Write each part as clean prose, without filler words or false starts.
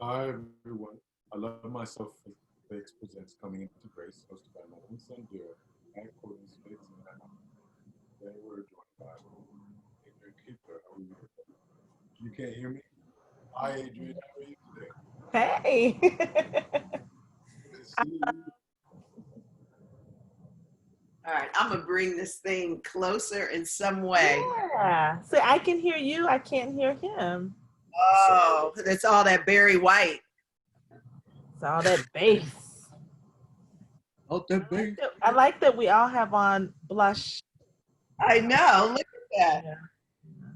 Hi, everyone. I Love Myself Fakes presents Coming into Grace, hosted by Manuel Keepler, at Courtney's Fakes and Anna. Today we're joined by Adriane Keepler. How are you? You can't hear me? Hi, Adriane. How are you today? Hey. Good to see you. All right, I'm gonna bring this thing closer in some way. Yeah. See, I can hear you. I can't hear him. Oh, that's all that Barry White. It's all that bass. Out that bass. I like that we all have on blush. I know. Look at that. Yeah.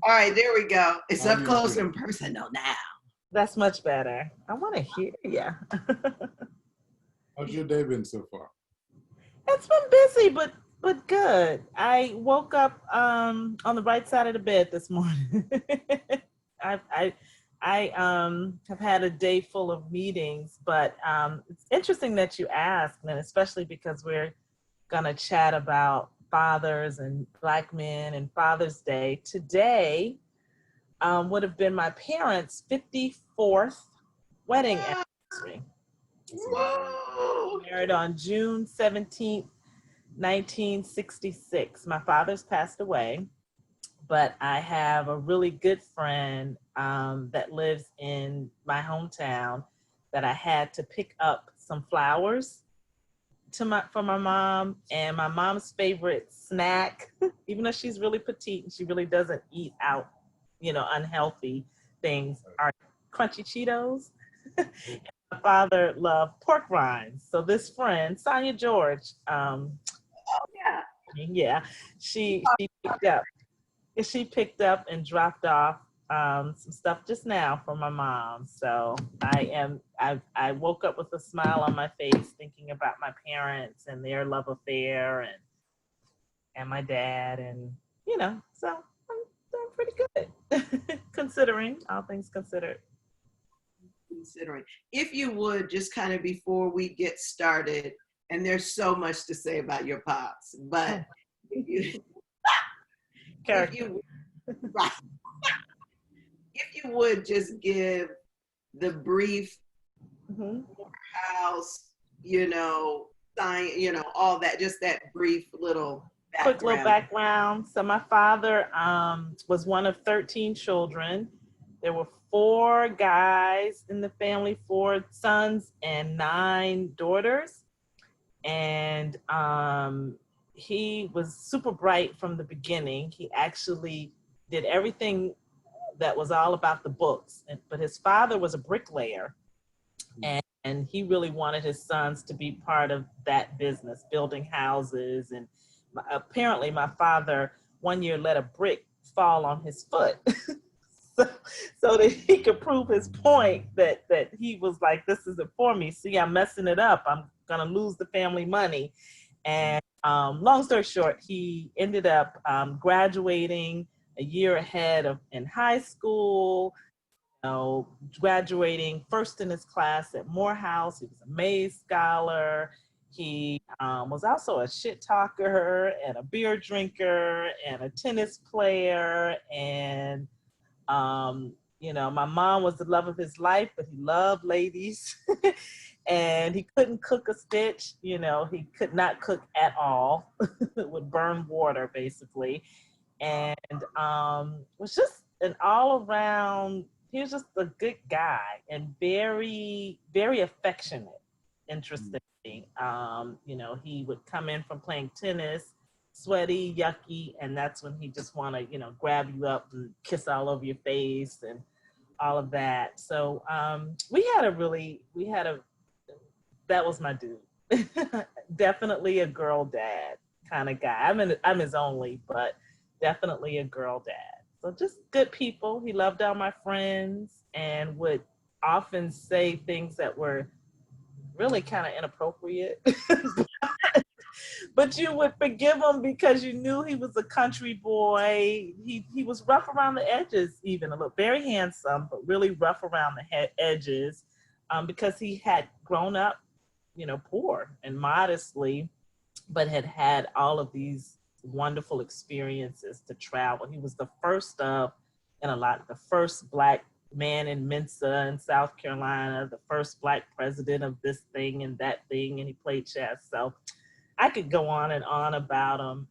All right, there we go. It's How are up you close doing? and personal now. That's much better. I want to hear you. How's your day been so far? It's been busy, but good. I woke up on the right side of the bed this morning. I I I have had a day full of meetings, but it's interesting that you asked, and especially because we're gonna chat about fathers and Black men and Father's Day. Today would have been my parents' 54th wedding Whoa. anniversary. That's amazing. Whoa. Married on June 17th, 1966. My father's passed away, but I have a really good friend that lives in my hometown that I had to pick up some flowers for my mom, and my mom's favorite snack, even though she's really petite and she really doesn't eat out, unhealthy things, are crunchy Cheetos. My father loved pork rinds. So this friend, Sonia George, Yeah. yeah, she picked up and dropped off some stuff just now for my mom. So I woke up with a smile on my face thinking about my parents and their love affair and my dad, and so I'm doing pretty good considering all things considered. Considering, if you would just kind of before we get started, and there's so much to say about your pops, but if you, if Character. you, right, if you would just give the brief Mhm. house, sign, all that, just that brief little Quick little background. background. So my father was one of 13 children. There were four guys in the family, four sons and nine daughters. And he was super bright from the beginning. He actually did everything that was all about the books. But his father was a bricklayer, and he really wanted his sons to be part of that business, building houses. And apparently, my father one year let a brick fall on his foot. so, so that he could prove his point that he was like, this isn't for me. See, I'm messing it up. I'm gonna lose the family money. And long story short, he ended up graduating a year ahead of in high school, graduating first in his class at Morehouse. He was a Mays scholar. He was also a shit talker and a beer drinker and a tennis player. And, my mom was the love of his life, but he loved ladies. And he couldn't cook a stitch. He could not cook at all. It would burn water, basically. And was just an all around, he was just a good guy and very, very affectionate, interestingly. He would come in from playing tennis, sweaty, yucky, and that's when he just want to, grab you up and kiss all over your face and all of that. So that was my dude. Definitely a girl dad kind of guy. I'm his only, but definitely a girl dad. So just good people. He loved all my friends and would often say things that were really kind of inappropriate. But you would forgive him because you knew he was a country boy. He was rough around the edges, even a little, very handsome, but really rough around the edges, because he had grown up, poor and modestly, but had had all of these wonderful experiences to travel. He was the first Black man in MENSA in South Carolina, the first Black president of this thing and that thing, and he played chess. So I could go on and on about him.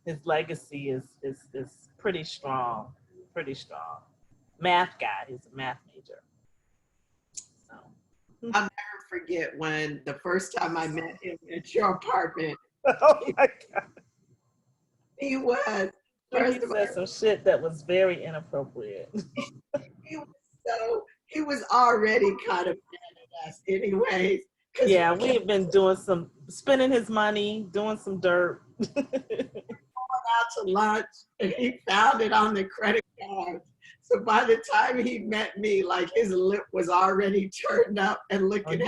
His legacy is pretty strong, pretty strong. Math guy, he's a math major. So. I'll never forget when the first time I met him at your apartment. Oh my God. He was, He said some shit that was very inappropriate. he was already kind of mad at us anyways. Yeah, we have been spending his money, doing some dirt. Going out to lunch, and he found it on the credit card. So by the time he met me, like his lip was already turned up and looking at me.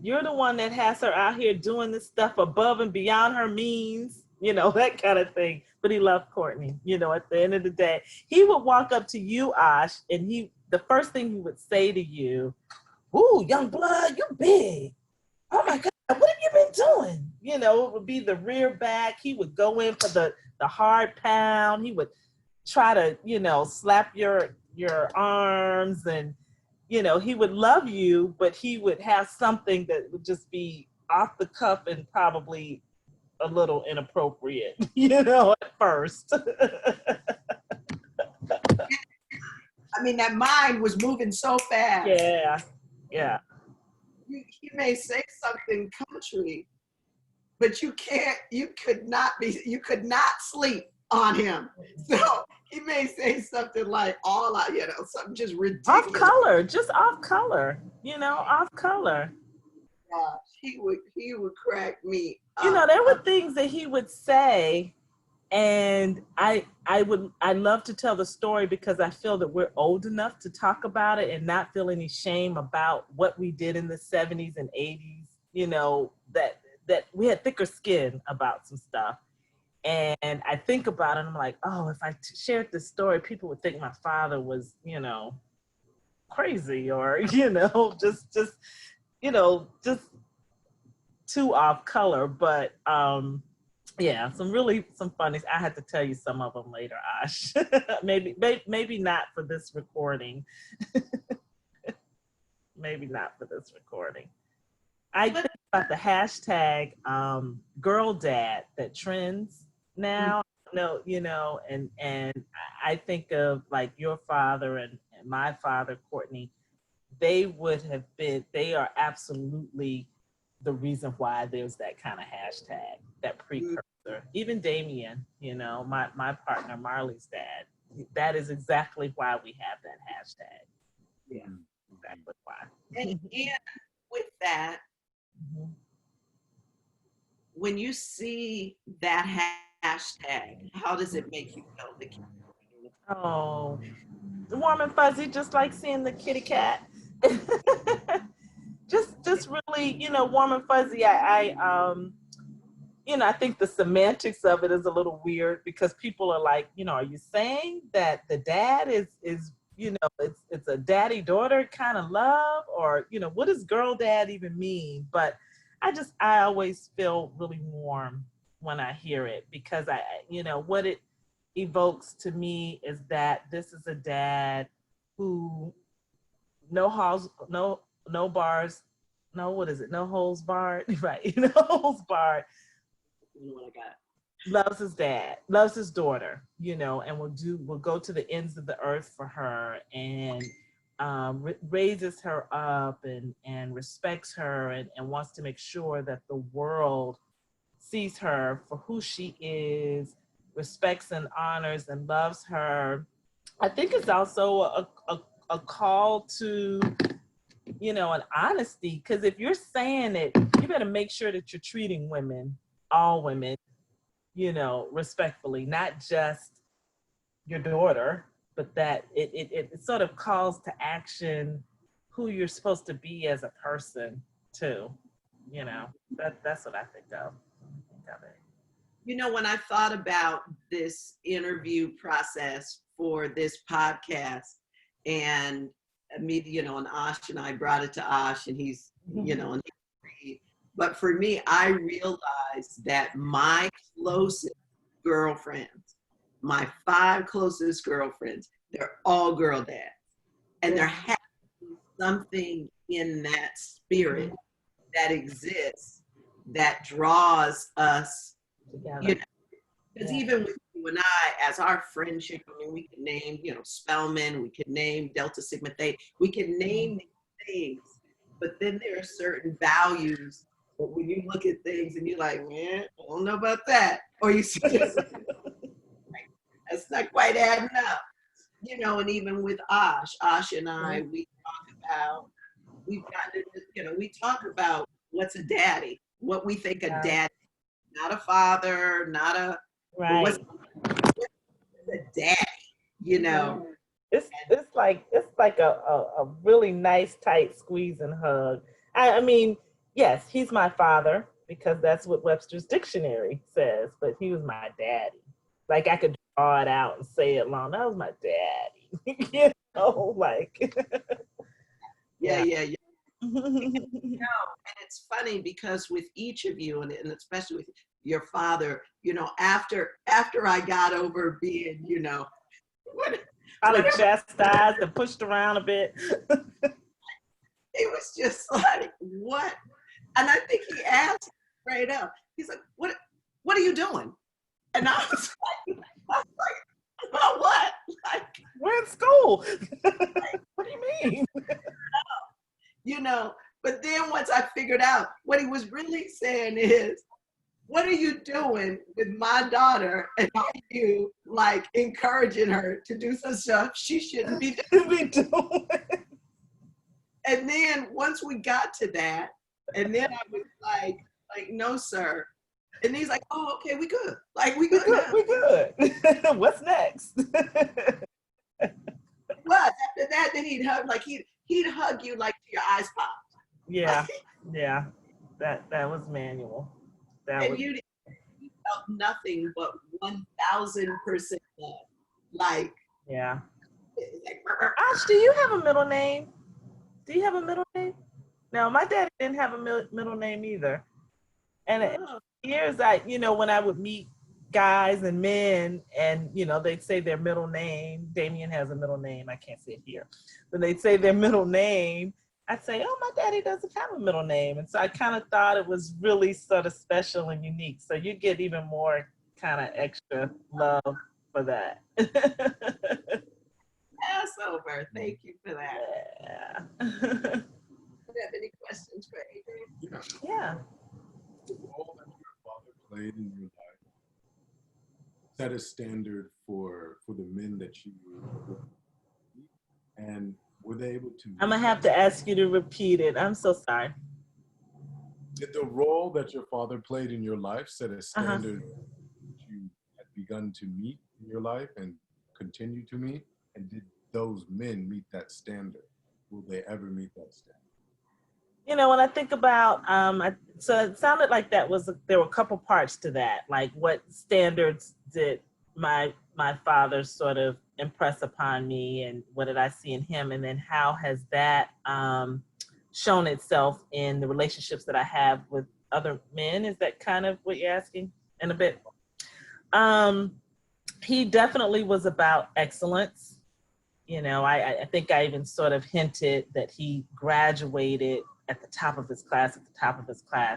You're the one that has her out here doing this stuff above and beyond her means, that kind of thing. But he loved Courtney, at the end of the day. He would walk up to you, Ash, and the first thing he would say to you, "Ooh, young blood, you big. Oh my God, what have you been doing?" It would be the rear back. He would go in for the hard pound. He would try to, slap your arms, and, he would love you, but he would have something that would just be off the cuff and probably a little inappropriate, at first. I mean, that mind was moving so fast. Yeah. He may say something country, but you could not sleep on him. So he may say something like something just ridiculous. Off color, just off color, off color. Gosh, he would crack me up. There were things that he would say, and I love to tell the story because I feel that we're old enough to talk about it and not feel any shame about what we did in the 70s and 80s, that we had thicker skin about some stuff. And I think about it, and I'm like, oh, if I shared this story, people would think my father was, crazy, or, just too off color. But yeah, some funny. I had to tell you some of them later, Ash. maybe not for this recording. Maybe not for this recording. I think about the hashtag girl dad that trends now. No, and I think of like your father and my father, Courtney. They are absolutely the reason why there's that kind of hashtag, that precursor. Even Damien, my partner, Marley's dad, that is exactly why we have that hashtag. Yeah, exactly why. And with that, when you see that hashtag, how does it make you feel? Oh, warm and fuzzy, just like seeing the kitty cat. just really, warm and fuzzy. I think the semantics of it is a little weird because people are like, are you saying that the dad is it's a daddy-daughter kind of love, or, what does girl dad even mean? But I always feel really warm when I hear it because what it evokes to me is that this is a dad who no holes barred, right? No holes barred. What I got. Loves his dad, loves his daughter, and will go to the ends of the earth for her, and raises her up and respects her, and wants to make sure that the world sees her for who she is, respects and honors and loves her. I think it's also a call to, an honesty, because if you're saying it, you better make sure that you're treating women, all women, respectfully, not just your daughter, but that it sort of calls to action who you're supposed to be as a person too. That's what I think of. When I thought about this interview process for this podcast, and me, and Ash and I brought it to Ash, and he's, and he agreed. But for me, I realized that my closest girlfriends, my 5 closest girlfriends, they're all girl dads. And there has to be something in that spirit that exists that draws us, Together. you know, because even with you and I, as our friendship, I mean, we could name, you know, Spellman, we could name Delta Sigma Theta, we could name these things, but then there are certain values. But when you look at things and you're like, man, I don't know about that, or you see just that's not quite adding up, you know. And even with Ash and I, we talk about what's a daddy, what we think a daddy, not a father, not a, but what's a daddy, you know. It's like a really nice tight squeeze and hug. I mean, yes, he's my father because that's what Webster's dictionary says, but he was my daddy. Like I could draw it out and say it long. That was my daddy. You know, like yeah. No, and it's funny because with each of you, and especially with your father, you know, after I got over being, you know, probably chastised and pushed around a bit. It was just like, what? And I think he asked straight up. He's like, what are you doing? And I was like, about what? Like, we're in school. What do you mean? You know, but then once I figured out what he was really saying is, what are you doing with my daughter? And are you like encouraging her to do some stuff she shouldn't be doing? And then once we got to that, and then I was like, no, sir. And he's like, oh, okay, we good. Like, we good. We good. What's next? Well, after that, then he'd hug you like your eyes popped. Yeah, yeah. That was Manuel. You felt nothing but 1,000% love. Like, yeah. Like, Ash, do you have a middle name? Do you have a middle name? No, my daddy didn't have a middle name either. And years when I would meet guys and men and, they'd say their middle name. Damien has a middle name. I can't say it here. But they'd say their middle name. I'd say, oh, my daddy doesn't have a middle name. And so I kind of thought it was really sort of special and unique. So you get even more kind of extra love for that. Passover. Thank you for that. Yeah. Do you have any questions for Adriane? Yeah. The role that your father played in your life set a standard for the men that you were, and were they able to? I'm gonna have to ask you to repeat it. I'm so sorry. Did the role that your father played in your life set a standard that you had begun to meet in your life and continue to meet? And did those men meet that standard? Will they ever meet that standard? When I think about, so it sounded like there were a couple parts to that. Like what standards did my father sort of impress upon me, and what did I see in him? And then how has that shown itself in the relationships that I have with other men? Is that kind of what you're asking in a bit? He definitely was about excellence. I think I even sort of hinted that he graduated at the top of his class,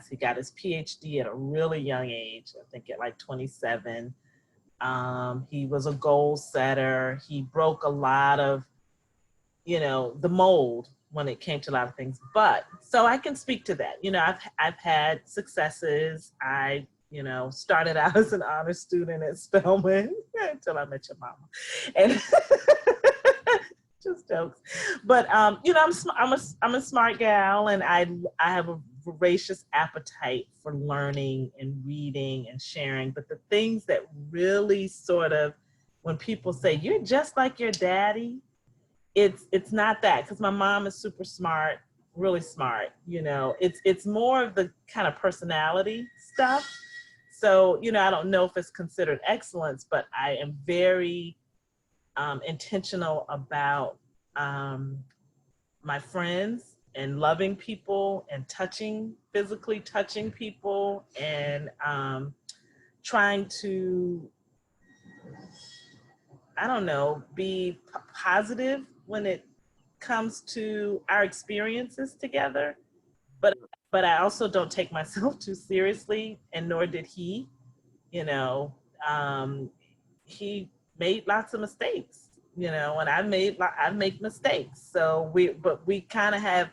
He got his Ph.D. at a really young age, I think at like 27. He was a goal setter. He broke a lot of, the mold when it came to a lot of things. But so I can speak to that. I've had successes. I started out as an honor student at Spellman until I met your mama. And just jokes. But I'm a smart gal, and I have a voracious appetite for learning and reading and sharing. But the things that really sort of, when people say you're just like your daddy, it's not that, because my mom is super smart, really smart. It's more of the kind of personality stuff. So I don't know if it's considered excellence, but I am very intentional about my friends and loving people and physically touching people, and trying to, I don't know, be positive when it comes to our experiences together, but I also don't take myself too seriously, and nor did he. You know, he made lots of mistakes, you know, and I make mistakes. So we kind of have,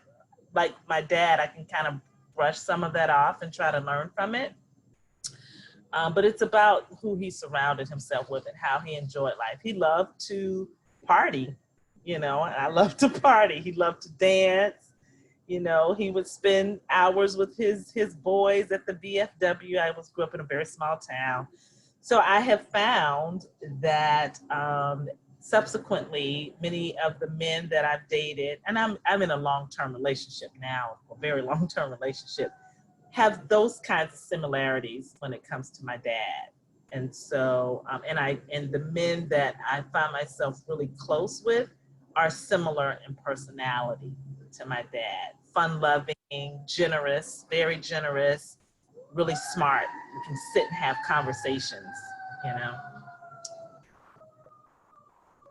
like my dad, I can kind of brush some of that off and try to learn from it. But it's about who he surrounded himself with and how he enjoyed life. He loved to party, you know, and I love to party. He loved to dance. You know, he would spend hours with his boys at the VFW. Grew up in a very small town. So I have found that subsequently, many of the men that I've dated, and I'm in a long-term relationship now, a very long-term relationship, have those kinds of similarities when it comes to my dad. And so, and the men that I find myself really close with are similar in personality to my dad. Fun-loving, generous, very generous, really smart. We can sit and have conversations, you know.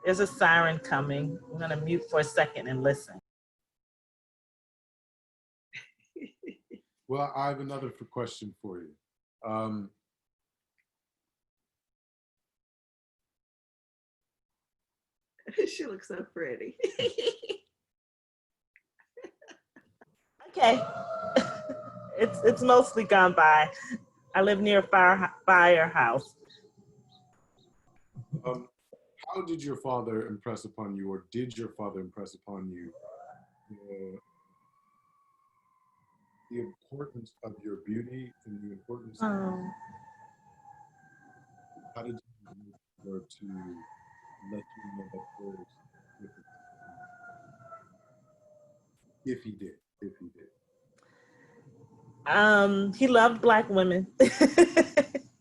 There's a siren coming. I'm gonna mute for a second and listen. Well, I have another question for you. She looks so pretty. Okay, it's mostly gone by. I live near a firehouse. How did your father impress upon you, or did your father impress upon you, the importance of your beauty and the importance of how did you make sure to let you know that there's if he did. He loved Black women.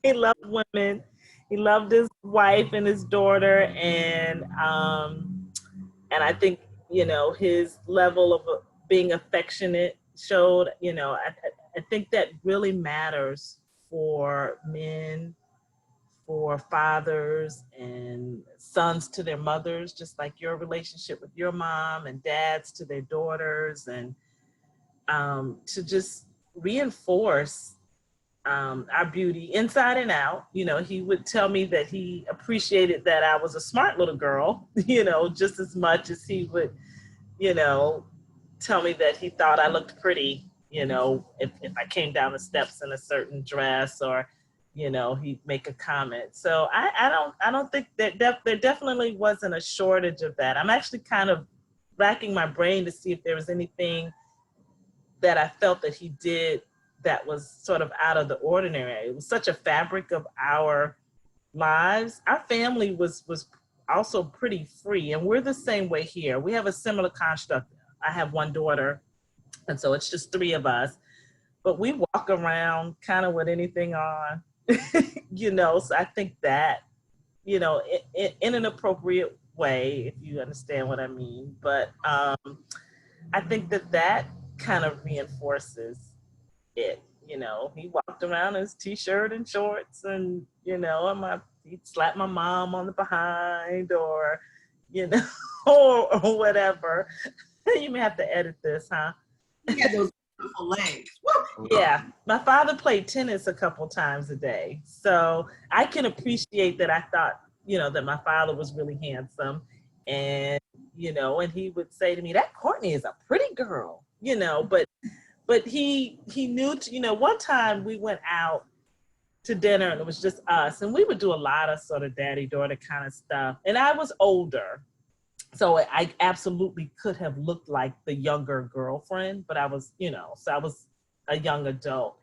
He loved women. He loved his wife and his daughter, and I think, you know, his level of being affectionate showed, you know, I think that really matters for men, for fathers and sons to their mothers, just like your relationship with your mom, and dads to their daughters, and to just reinforce our beauty inside and out. You know, he would tell me that he appreciated that I was a smart little girl, you know, just as much as he would, you know, tell me that he thought I looked pretty, you know, if I came down the steps in a certain dress, or, you know, he'd make a comment. So I don't think that there definitely wasn't a shortage of that. I'm actually kind of racking my brain to see if there was anything that I felt that he did that was sort of out of the ordinary. It was such a fabric of our lives. Our family was also pretty free, and we're the same way here. We have a similar construct. I have one daughter, and so it's just three of us, but we walk around kind of with anything on, you know. So I think that, you know, in an appropriate way, if you understand what I mean. But I think that kind of reinforces it. You know, he walked around in his t-shirt and shorts, and, you know, he'd slap my mom on the behind, or, you know, or whatever. You may have to edit this, huh? He had those beautiful legs. Yeah, my father played tennis a couple times a day, so I can appreciate that. I thought, you know, that my father was really handsome, and, you know, and he would say to me, "That Courtney is a pretty girl," you know, but he knew, you know, one time we went out to dinner and it was just us, and we would do a lot of sort of daddy-daughter kind of stuff. And I was older, so I absolutely could have looked like the younger girlfriend, but I was, you know, so I was a young adult.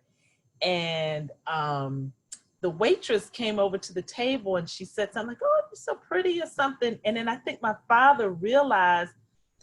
And the waitress came over to the table and she said something like, "Oh, you're so pretty," or something. And then I think my father realized,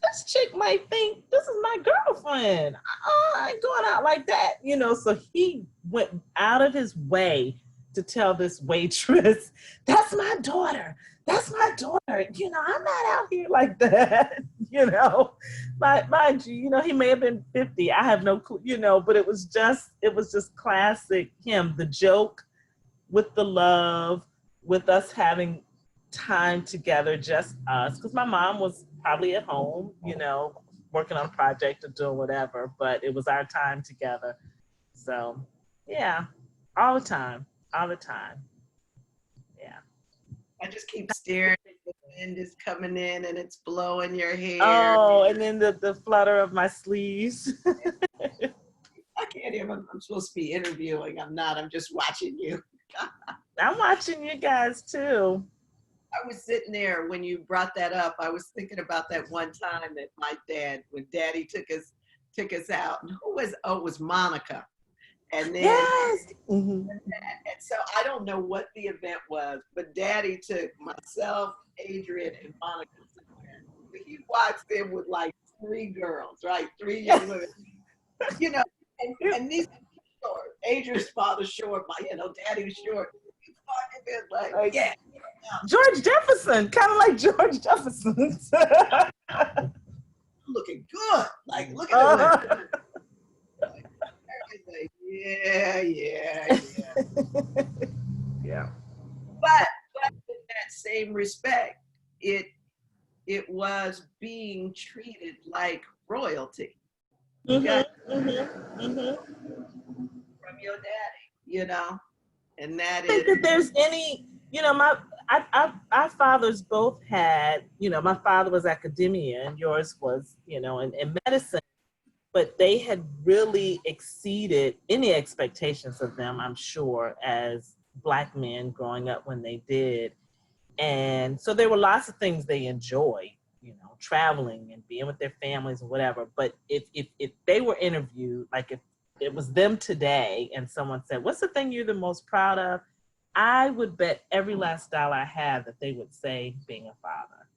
this chick might think this is my girlfriend. I ain't going out like that, you know. So he went out of his way to tell this waitress, "That's my daughter. That's my daughter. You know, I'm not out here like that." You know, mind you, you know, he may have been 50. I have no clue, you know, but it was just classic him. The joke with the love, with us having time together, just us, because my mom was probably at home, working on a project or doing whatever, but it was our time together. So yeah, all the time. Yeah. I just keep staring. The wind is coming in and it's blowing your hair. Oh, and then the flutter of my sleeves. I can't even. I'm supposed to be interviewing. I'm not. I'm just watching you. I'm watching you guys too. I was sitting there when you brought that up. I was thinking about that one time that my dad, when Daddy took us out. And who was? Oh, it was Monica. And then, Yes. and so I don't know what the event was, but Daddy took myself, Adrian, and Monica somewhere. He walks in with like 3 girls, right? 3 young women, and these are short. Adrian's father's short, Daddy's short. He's walking in like, yeah. George Jefferson, kind of like George Jefferson. Looking good. Like, look at him. Like, yeah. Yeah. But in that same respect, it was being treated like royalty. From your daddy, and that I think that there's any, our fathers both had, my father was academia and yours was, in medicine, but they had really exceeded any expectations of them, I'm sure, as Black men growing up when they did. And so there were lots of things they enjoyed, traveling and being with their families and whatever. But if they were interviewed, like if it was them today and someone said, what's the thing you're the most proud of? I would bet every last dollar I have that they would say being a father.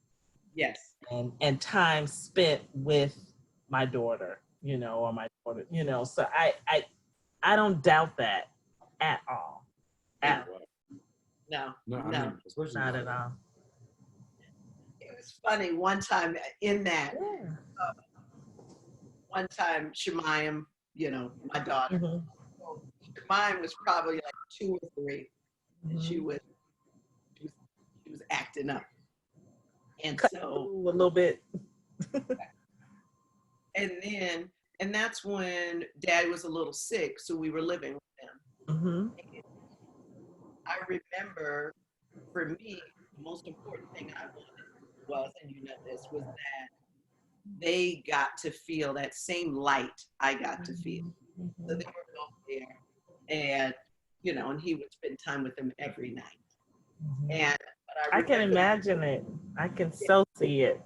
Yes. And time spent with my daughter, or my daughter, so I don't doubt that at all. No. Not at all. It was funny one time in that. One time, Shemayim, my daughter. So Shemayim was probably like 2 or 3, and she was acting up, and so a little bit. and that's when Daddy was a little sick, so we were living with him. I remember, for me, the most important thing I wanted was, and this, was that they got to feel that same light I got to feel. So they were both there, and and he would spend time with them every night. And I can imagine it. I can so see it.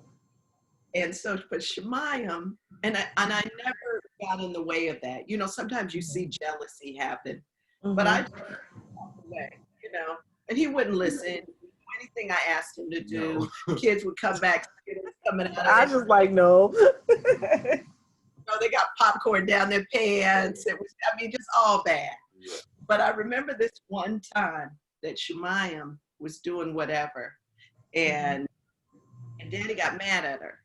And so, but Shemayim, and I never got in the way of that. Sometimes you see jealousy happen, but I just walked away, and he wouldn't listen. Anything I asked him to do, kids would come back, coming out of I was like, no. They got popcorn down their pants. It was, just all bad. Yeah. But I remember this one time that Shemayim was doing whatever, and Daddy got mad at her.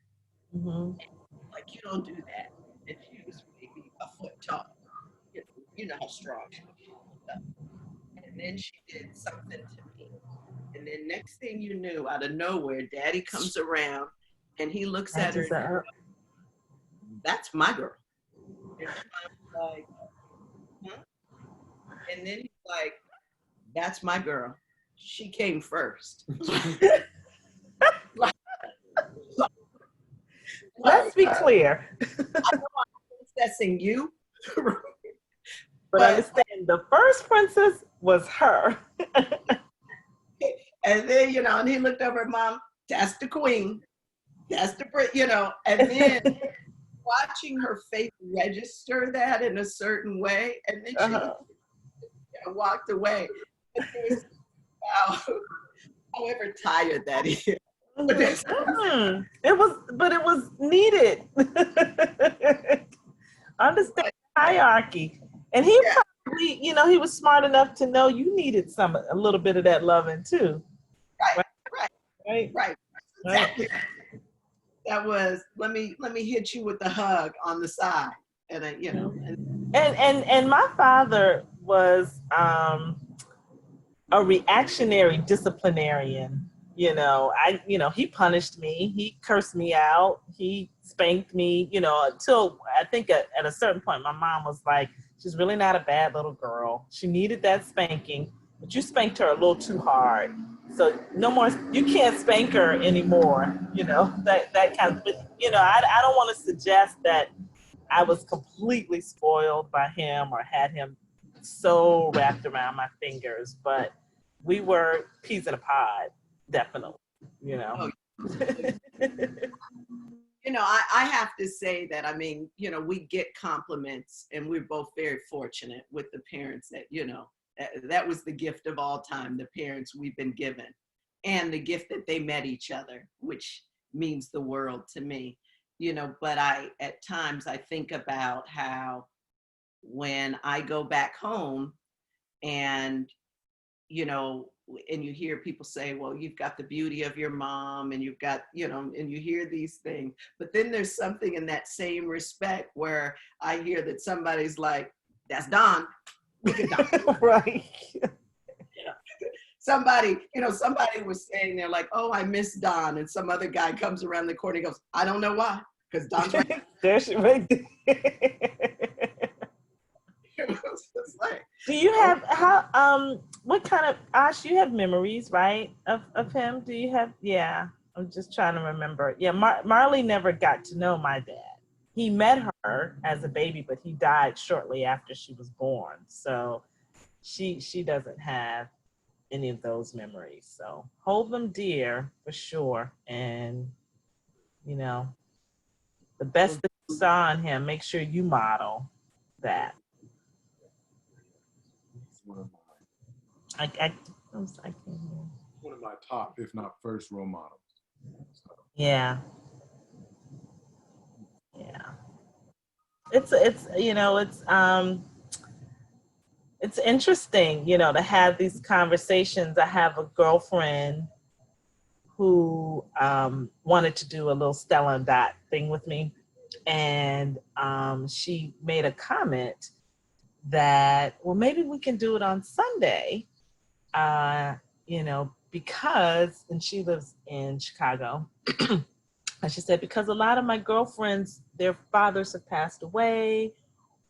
Like, you don't do that. And she was maybe a foot tall. You know how strong she was. And then she did something to me. And then next thing you knew, out of nowhere, Daddy comes around and he looks at her and goes, that's my girl. And I'm like, huh? And then he's like, that's my girl. She came first. Let's be clear. I know I'm princessing you. but understand, the first princess was her. And then, and he looked over at Mom, that's the queen. That's the, and then watching her face register that in a certain way, and then she walked away. And it was, wow, however tired that is. It was needed. Understand hierarchy. And he probably, he was smart enough to know you needed a little bit of that loving too. Right. Exactly. That was, let me hit you with the hug on the side. And and my father was a reactionary disciplinarian. He punished me. He cursed me out. He spanked me, until I think at a certain point, my mom was like, she's really not a bad little girl. She needed that spanking, but you spanked her a little too hard. So no more, you can't spank her anymore, that kind of, I don't want to suggest that I was completely spoiled by him or had him so wrapped around my fingers, but we were peas in a pod, definitely, Oh, I have to say that, we get compliments, and we're both very fortunate with the parents that, that was the gift of all time, the parents we've been given, and the gift that they met each other, which means the world to me, but at times I think about how when I go back home and, and you hear people say, well, you've got the beauty of your mom and you've got, and you hear these things, but then there's something in that same respect where I hear that somebody's like, that's Don. Look at Don. Right. Somebody was saying, they're like, oh, I miss Don. And some other guy comes around the corner and goes, I don't know why, because Don's right there. She right there. like, do you have, what kind of, Ash, you have memories, right, of him? Do you have, yeah, I'm just trying to remember. Yeah, Marley never got to know my dad. He met her as a baby, but he died shortly after she was born. So she doesn't have any of those memories. So hold them dear for sure. And, the best that you saw in him, make sure you model that. One of my top, if not first, role models. So. Yeah. It's interesting, to have these conversations. I have a girlfriend who wanted to do a little Stella and Dot thing with me, and she made a comment that, well, maybe we can do it on Sunday, because, and she lives in Chicago, and she said, because a lot of my girlfriends, their fathers have passed away,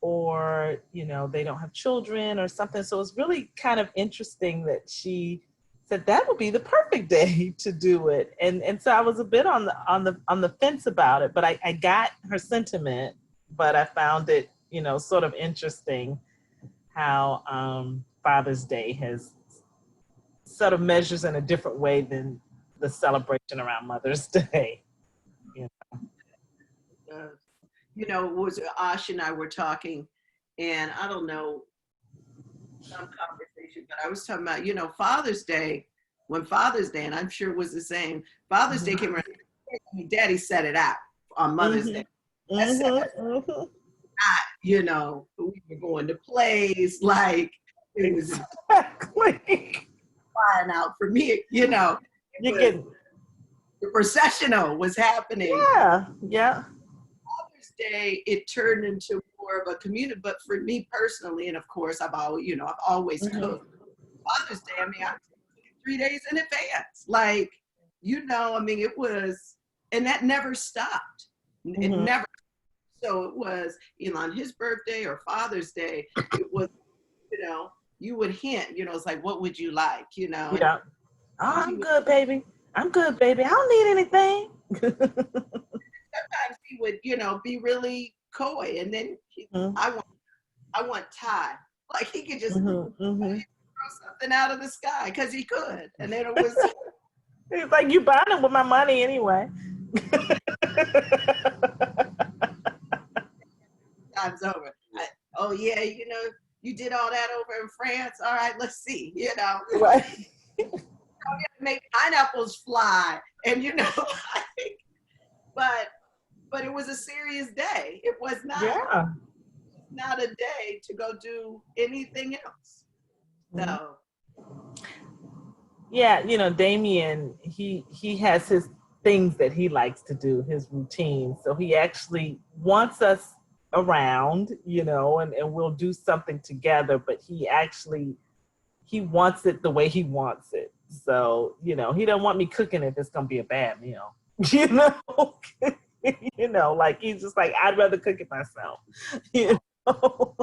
or, they don't have children or something. So it's really kind of interesting that she said that would be the perfect day to do it. And so I was a bit on the fence about it, but I got her sentiment, but I found it, sort of interesting how Father's Day has sort of measures in a different way than the celebration around Mother's Day. Was Ash and I were talking, and I don't know, some conversation, but I was talking about, Father's Day, and I'm sure it was the same, Father's Day came around, Daddy set it out on Mother's Day. We were going to plays, like, it was exactly flying out for me, the processional was happening. Yeah. Day, it turned into more of a community, but for me personally, and of course I've always cooked. Father's Day, I took it 3 days in advance, like, it was, and that never stopped. It never. So it was either on his birthday or Father's Day, it was, you would hint, it's like, what would you like, Yeah. Oh, I'm good, baby. I don't need anything. Sometimes he would, be really coy, and then I want Thai. Like, he could just throw something out of the sky because he could, and then it was. He's like, you buying it with my money anyway. Time's over. Oh yeah, you did all that over in France. All right, let's see. Right. Make pineapples fly, and but it was a serious day. It was not. Yeah. Not a day to go do anything else. So. Yeah, Damien, he has his things that he likes to do, his routine. So he actually wants us around, and we'll do something together, but he wants it the way he wants it. So, you know, he don't want me cooking if it's gonna be a bad meal. You know, you know, like he's just like, I'd rather cook it myself. You know,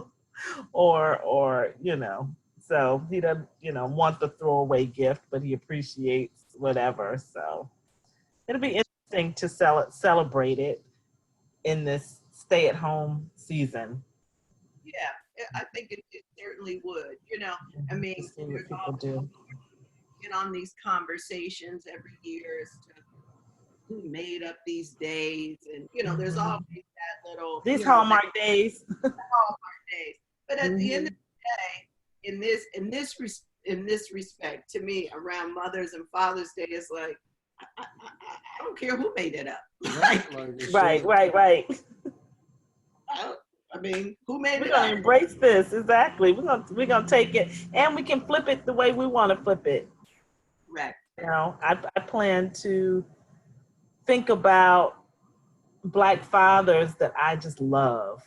or you know, so he doesn't, you know, want the throwaway gift, but he appreciates whatever. So it'll be interesting to celebrate it in this stay-at-home season. Yeah, I think it certainly would. You know, I To mean, see what there's people all do. get on these conversations every year as to who made up these days, and you know, there's always that little, These you know, that Hallmark days. Hallmark days. But at the end of Mhm. the day, in this respect, to me, around Mother's and Father's Day, is like I don't care who made it up. Like, Right. I mean, who made We're it gonna up? embrace this. Exactly. We're gonna take it, and we can flip it the way we want to flip it. Correct. You know, I plan to think about Black fathers that I just love,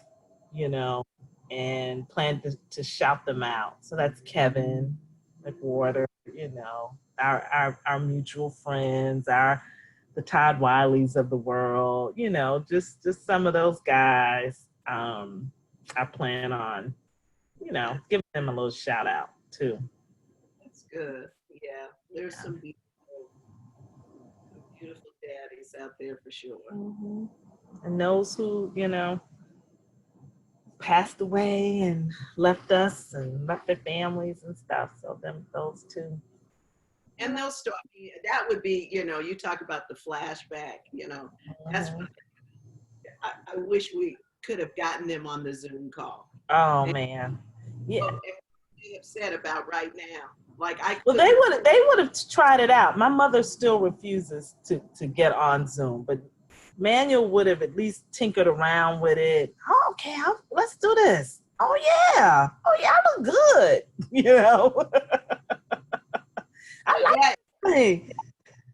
you know, and plan to shout them out. So that's Kevin McWhorter, you know, our mutual friends, the Todd Wileys of the world, you know, just some of those guys. I plan on, you know, giving them a little shout out too. That's good. Yeah, there's Yeah. some beautiful daddies out there for sure. Mm-hmm. And those who, you know, passed away and left us and left their families and stuff. So those two. And they'll start. That would be, you know, you talk about the flashback. You know, that's what I wish we could have gotten them on the Zoom call. Oh And man, yeah. they have said about right now, like I Well, couldn't. they would have tried it out. My mother still refuses to get on Zoom, but Manuel would have at least tinkered around with it. Oh, okay, let's do this. Oh yeah, I look good. You know, I Yeah, like me.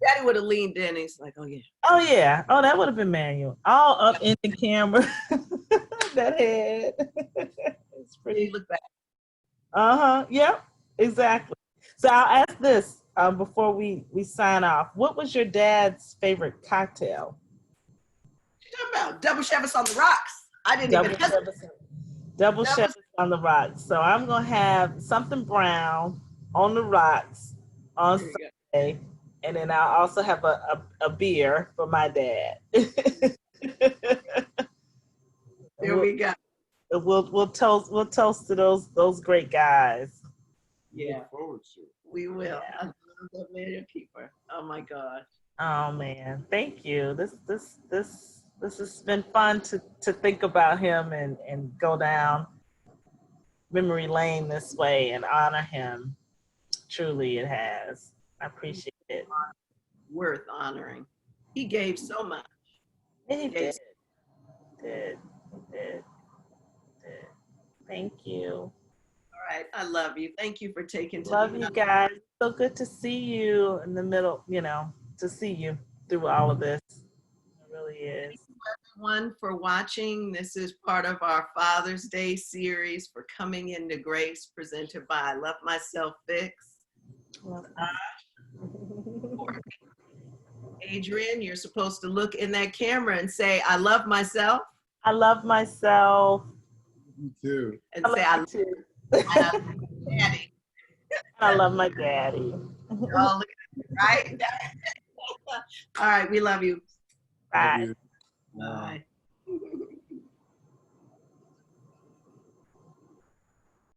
Daddy would have leaned in and he's like, oh yeah. Oh yeah. Oh, that would have been Manuel. All up in the camera. That head. It's pretty. You look back. Uh-huh. Yep. Exactly. So I'll ask this before we sign off. What was your dad's favorite cocktail? What you talking about? Double Chevys on the rocks. I didn't even hesitate. Double Chevy on the rocks. So I'm gonna have something brown on the rocks on There you go. Sunday, and then I'll also have a beer for my dad. There we go. We'll toast to those great guys. Yeah. Look forward to it. We will. Yeah. I love that Manuel Keepler. Oh my God. Oh man, thank you. This has been fun to think about him and go down memory lane this way and honor him. Truly, it has. I appreciate it. Worth honoring. He gave so much. He Gave did. Thank you. All right. I love you. Thank you for taking Love time. you guys. So good to see you in the middle, you know, to see you through all of this. It really is. Thank you everyone for watching. This is part of our Father's Day series for Coming into Grace, presented by I Love Myself Fix. Adriane, you're supposed to look in that camera and say, I love myself. I love myself. You too. And I say, love you too. I love my daddy. I love my daddy. Oh, look at it, right? All right. We love you. Bye. Love you. Bye.